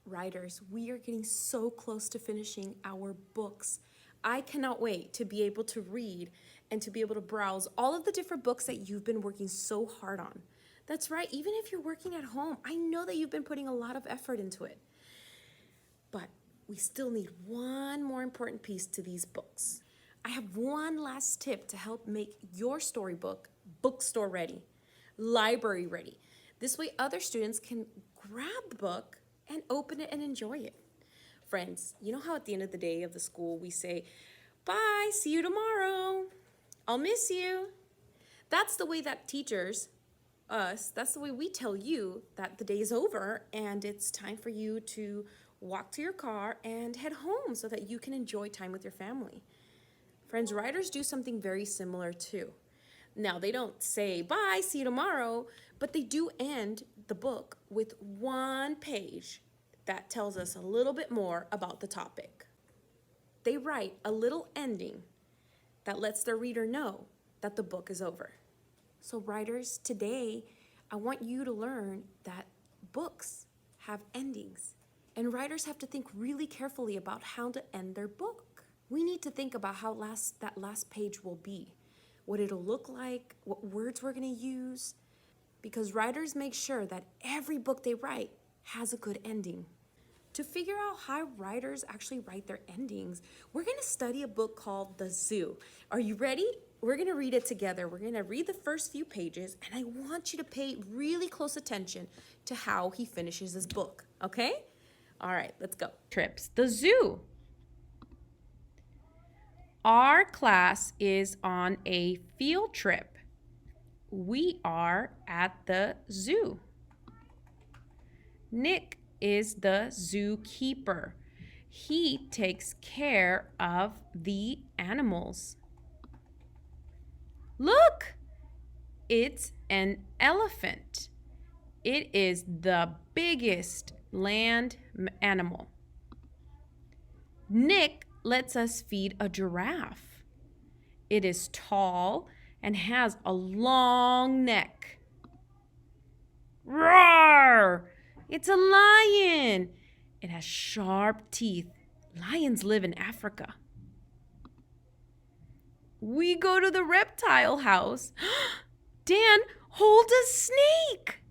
Writers, we are getting so close to finishing our books. I cannot wait to be able to read and to be able to browse all of the different books that you've been working so hard on. That's right, even if you're working at home, I know that you've been putting a lot of effort into it. But we still need one more important piece to these books. I have one last tip to help make your storybook bookstore ready, library ready. This way other students can grab the book and open it and enjoy it. Friends, you know how at the end of the day of the school we say, bye, see you tomorrow, I'll miss you. That's the way that teachers, that's the way we tell you that the day is over and it's time for you to walk to your car and head home so that you can enjoy time with your family. Friends, writers do something very similar too. Now, they don't say, bye, see you tomorrow, but they do end the book with one page that tells us a little bit more about the topic. They write a little ending that lets their reader know that the book is over. So writers, today, I want you to learn that books have endings, and writers have to think really carefully about how to end their book. We need to think about how that last page will be, what it'll look like, what words we're gonna use, because writers make sure that every book they write has a good ending. To figure out how writers actually write their endings, we're gonna study a book called The Zoo. Are you ready? We're gonna read it together. We're gonna read the first few pages, and I want you to pay really close attention to how he finishes his book, okay? All right, let's go. Trips. The zoo. Our class is on a field trip. We are at the zoo. Nick is the zookeeper. He takes care of the animals. Look, it's an elephant. It is the biggest land animal. Nick lets us feed a giraffe. It is tall and has a long neck. Roar! It's a lion. It has sharp teeth. Lions live in Africa. We go to the reptile house. Dan holds a snake.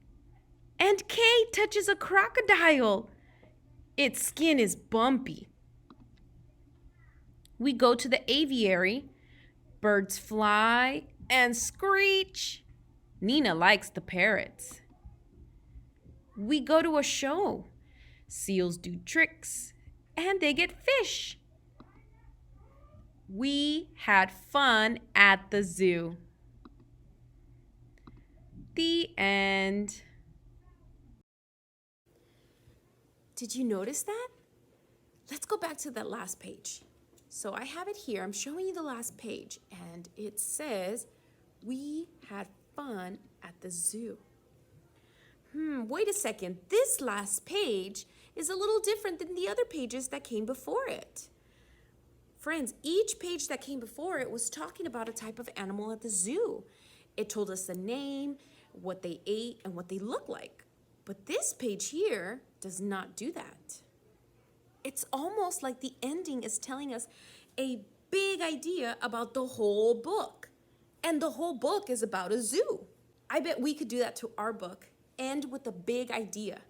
And Kay touches a crocodile. Its skin is bumpy. We go to the aviary. Birds fly and screech. Nina likes the parrots. We go to a show. Seals do tricks and they get fish. We had fun at the zoo. The end. Did you notice that? Let's go back to that last page. So I have it here. I'm showing you the last page, and it says, we had fun at the zoo. Wait a second. This last page is a little different than the other pages that came before it. Friends, each page that came before it was talking about a type of animal at the zoo. It told us the name, what they ate, and what they look like. But this page here does not do that. It's almost like the ending is telling us a big idea about the whole book. And the whole book is about a zoo. I bet we could do that to our book, end with a big idea.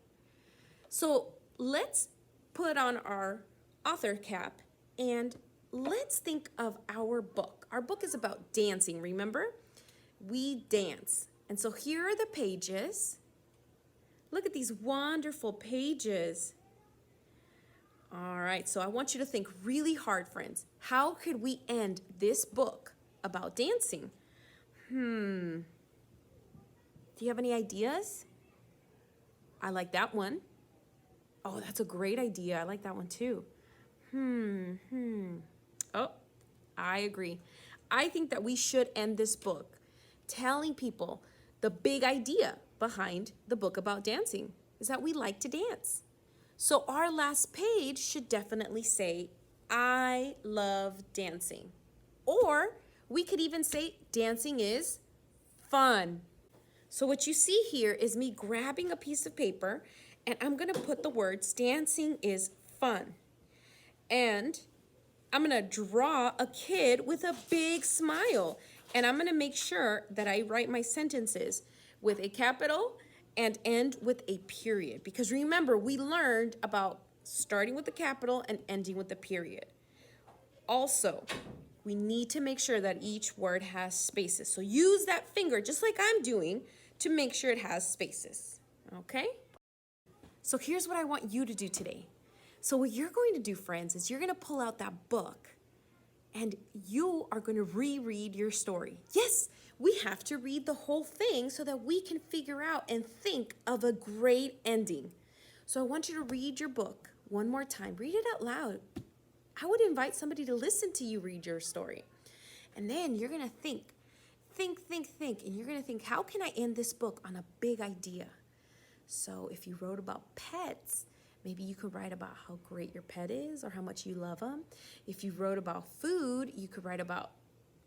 So let's put on our author cap and let's think of our book. Our book is about dancing, remember? We dance. And so here are the pages. Look at these wonderful pages. All right, so I want you to think really hard, friends. How could we end this book about dancing? Do you have any ideas? I like that one. Oh, that's a great idea. I like that one too. Oh, I agree. I think that we should end this book telling people the big idea behind the book about dancing is that we like to dance. So our last page should definitely say, I love dancing. Or we could even say, dancing is fun. So what you see here is me grabbing a piece of paper and I'm gonna put the words dancing is fun. And I'm gonna draw a kid with a big smile. And I'm gonna make sure that I write my sentences with a capital and end with a period. Because remember, we learned about starting with the capital and ending with the period. Also, we need to make sure that each word has spaces. So use that finger, just like I'm doing, to make sure it has spaces, okay? So here's what I want you to do today. So what you're going to do, friends, is you're gonna pull out that book and you are gonna reread your story. Yes, we have to read the whole thing so that we can figure out and think of a great ending. So I want you to read your book one more time. Read it out loud. I would invite somebody to listen to you read your story. And then you're gonna think, and you're gonna think, how can I end this book on a big idea? So if you wrote about pets, maybe you could write about how great your pet is or how much you love them. If you wrote about food, you could write about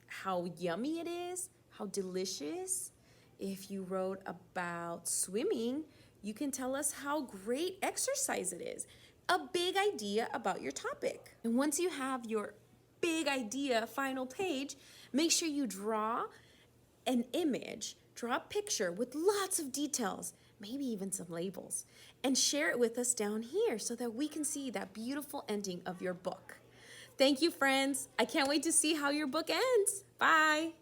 how yummy it is, how delicious. If you wrote about swimming, you can tell us how great exercise it is. A big idea about your topic. And once you have your big idea final page, make sure you draw an image, draw a picture with lots of details, maybe even some labels, and share it with us down here so that we can see that beautiful ending of your book. Thank you, friends. I can't wait to see how your book ends. Bye.